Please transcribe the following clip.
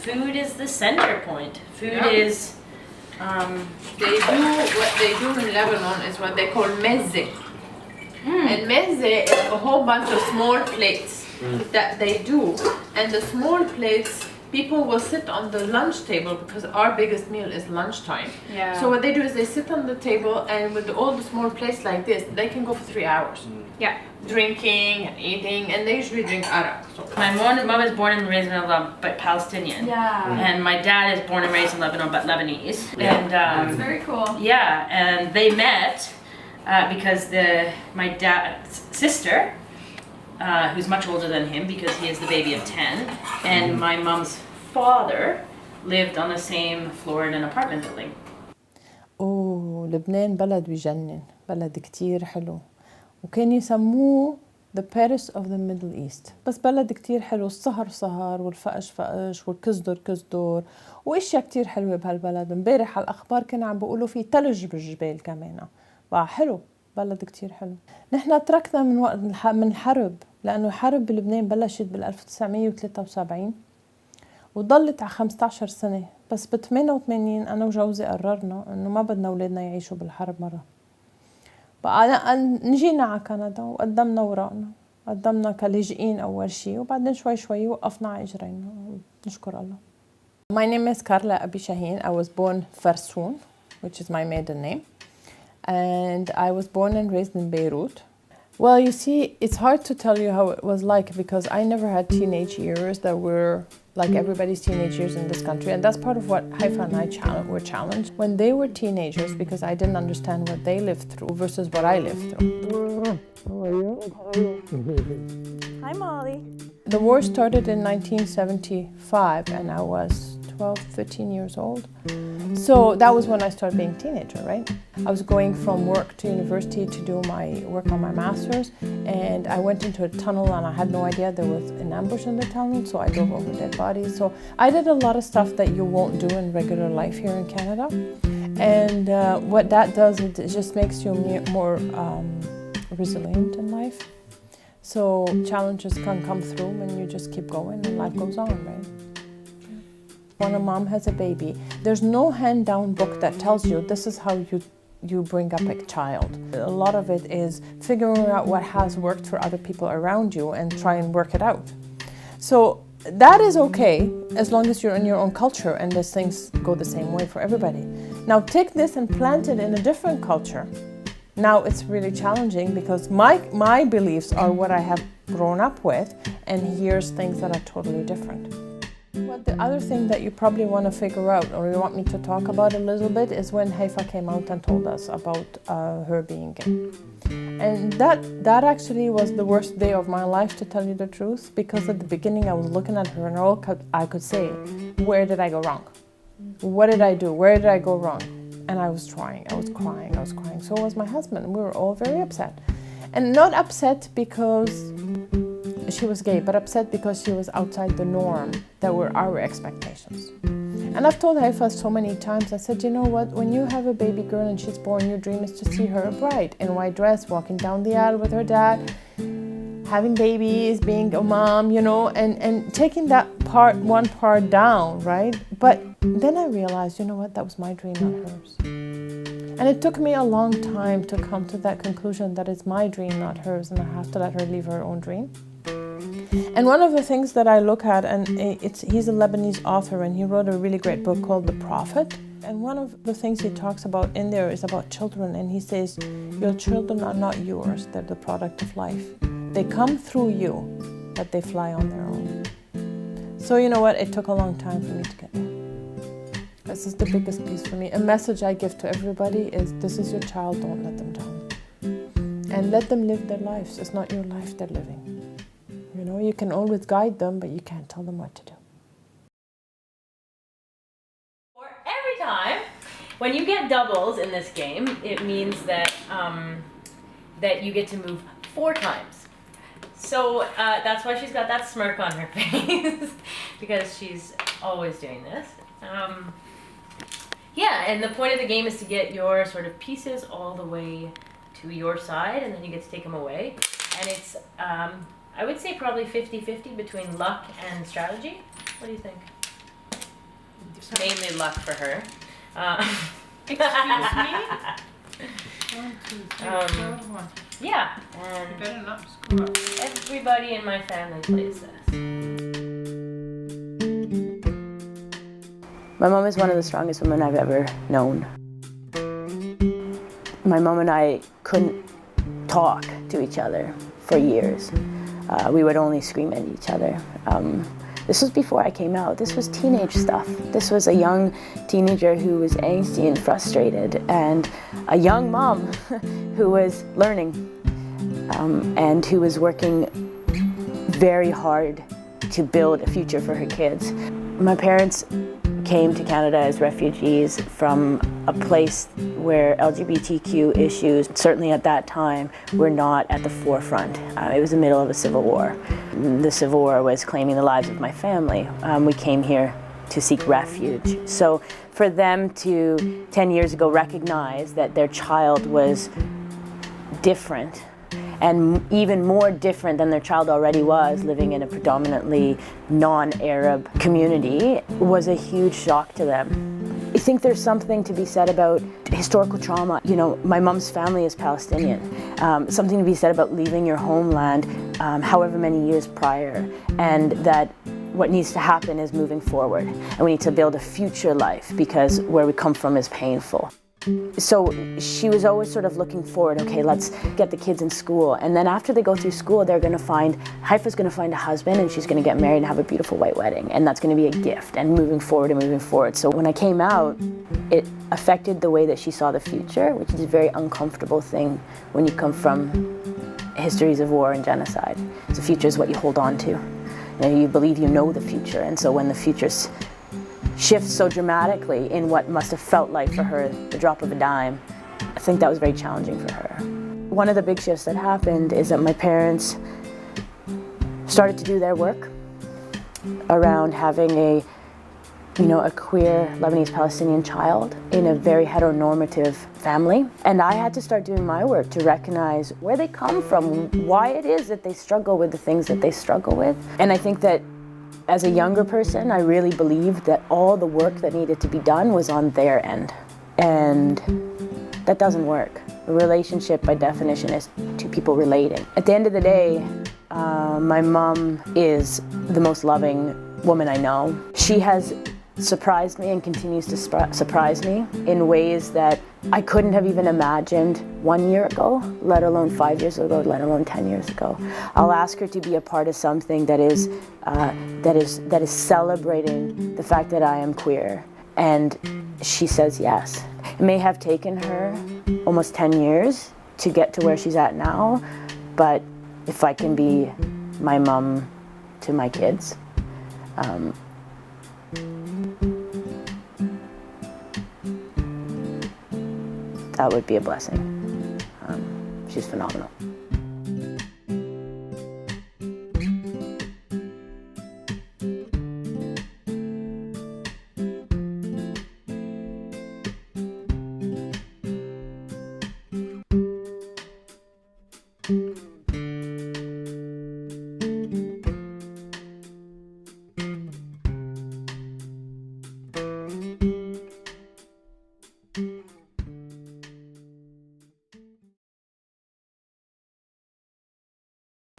food is the center point. Food is, They do what they do in Lebanon is what they call meze. And meze is a whole bunch of small plates that they do. And the small plates, people will sit on the lunch table because our biggest meal is lunchtime. Yeah. So what they do is they sit on the table, and with all the small plates like this, they can go for 3 hours. Yeah. Drinking and eating, and they usually drink arak. So. My mom is born and raised in Lebanon, but Palestinian. Yeah. And my dad is born and raised in Lebanon, but Lebanese. Yeah. And That's very cool. yeah, and they met because my dad's sister, who's much older than him because he is the baby of 10, and my mom's father lived on the same floor in an apartment building. أوه لبنان بلد بيجنن، بلد كتير حلو، وكان يسموه the Paris of the Middle East. بس بلد كتير حلو، السهر سهر والفقش فقش والكزدر كزدر واشياء كتير حلوة بهالبلد. امبارح على الأخبار كانوا عم بيقولوا في تلج بالجبال كمان، بقى حلو، بلد كتير حلو. نحن تركنا من وقت من الحرب، لأنه الحرب بلبنان بلشت بال 1973 وضلت على 15 سنة. بس ب 88 أنا وجوزي قررنا إنه ما بدنا أولادنا يعيشوا بالحرب مرة. بقى نجينا على كندا وقدمنا ورقنا، قدمنا كلاجئين أول شيء، وبعدين شوي شوي وقفنا على إجرينا. نشكر الله. My name is Carla Abi Shaheen. I was born Farsoon, which is my maiden name. And I was born and raised in Beirut. Well, you see, it's hard to tell you how it was like because I never had teenage years that were like everybody's teenage years in this country. And that's part of what Haifa and I were challenged when they were teenagers because I didn't understand what they lived through versus what I lived through. Hi, Molly. The war started in 1975 and I was 12, 13 years old. So that was when I started being a teenager, right? I was going from work to university to do my work on my master's, and I went into a tunnel and I had no idea there was an ambush in the tunnel, so I drove over dead bodies. So I did a lot of stuff that you won't do in regular life here in Canada. And what that does, it just makes you more resilient in life. So challenges can come through when you just keep going and life goes on, right? When a mom has a baby, there's no hand-down book that tells you this is how you bring up a child. A lot of it is figuring out what has worked for other people around you and try and work it out. So that is okay as long as you're in your own culture and these things go the same way for everybody. Now take this and plant it in a different culture. Now it's really challenging because my beliefs are what I have grown up with, and here's things that are totally different. Well, the other thing that you probably want to figure out, or you want me to talk about a little bit, is when Haifa came out and told us about her being gay. And that actually was the worst day of my life, to tell you the truth, because at the beginning I was looking at her and all I could say, where did I go wrong? What did I do? Where did I go wrong? And I was crying. So was my husband. We were all very upset. And not upset because she was gay, but upset because she was outside the norm that were our expectations. And I've told Haifa so many times, I said, you know what, when you have a baby girl and she's born, your dream is to see her bright in white dress, walking down the aisle with her dad, having babies, being a mom, you know, and taking that one part down, right? But then I realized, you know what, that was my dream, not hers. And it took me a long time to come to that conclusion that it's my dream, not hers, and I have to let her live her own dream. And one of the things that I look at, and he's a Lebanese author, and he wrote a really great book called The Prophet. And one of the things he talks about in there is about children, and he says, your children are not yours, they're the product of life. They come through you, but they fly on their own. So you know what, it took a long time for me to get there. This is the biggest piece for me. A message I give to everybody is, this is your child, don't let them down. And let them live their lives. It's not your life they're living. You know, you can always guide them, but you can't tell them what to do. For every time, when you get doubles in this game, it means that that you get to move 4 times. So that's why she's got that smirk on her face, because she's always doing this. Yeah, and the point of the game is to get your sort of pieces all the way to your side, and then you get to take them away. And it's, I would say probably 50-50 between luck and strategy. What do you think? mainly luck for her. Excuse me? 1, 2, 3, Um, 4, 1. Yeah, You and better not screw up. everybody in my family plays this. My mom is one of the strongest women I've ever known. My mom and I couldn't talk to each other for years. We would only scream at each other. This was before I came out. This was teenage stuff. This was a young teenager who was angsty and frustrated, and a young mom who was learning and who was working very hard to build a future for her kids. My parents came to Canada as refugees from a place where LGBTQ issues, certainly at that time, were not at the forefront. It was the middle of a civil war. The civil war was claiming the lives of my family. We came here to seek refuge. So for them to, 10 years ago, recognize that their child was different, and even more different than their child already was, living in a predominantly non-Arab community, was a huge shock to them. I think there's something to be said about historical trauma. You know, my mom's family is Palestinian. Something to be said about leaving your homeland however many years prior, and that what needs to happen is moving forward, and we need to build a future life because where we come from is painful. So she was always sort of looking forward, okay, let's get the kids in school. And then after they go through school, Haifa's gonna find a husband, and she's gonna get married and have a beautiful white wedding. And that's gonna be a gift, and moving forward. So when I came out, it affected the way that she saw the future, which is a very uncomfortable thing when you come from histories of war and genocide. The future is what you hold on to. You know, you believe you know the future, and so when the future's shifts so dramatically in what must have felt like for her the drop of a dime, I think that was very challenging for her. One of the big shifts that happened is that my parents started to do their work around having a queer Lebanese Palestinian child in a very heteronormative family. And I had to start doing my work to recognize where they come from, why it is that they struggle with the things that they struggle with. And I think that as a younger person, I really believed that all the work that needed to be done was on their end. And that doesn't work. A relationship, by definition, is two people relating. At the end of the day, my mom is the most loving woman I know. She has surprised me and continues to surprise me in ways that I couldn't have even imagined 1 year ago, let alone 5 years ago, let alone 10 years ago. I'll ask her to be a part of something that is celebrating the fact that I am queer, and she says yes. It may have taken her almost 10 years to get to where she's at now, but if I can be my mom to my kids, that would be a blessing. She's phenomenal.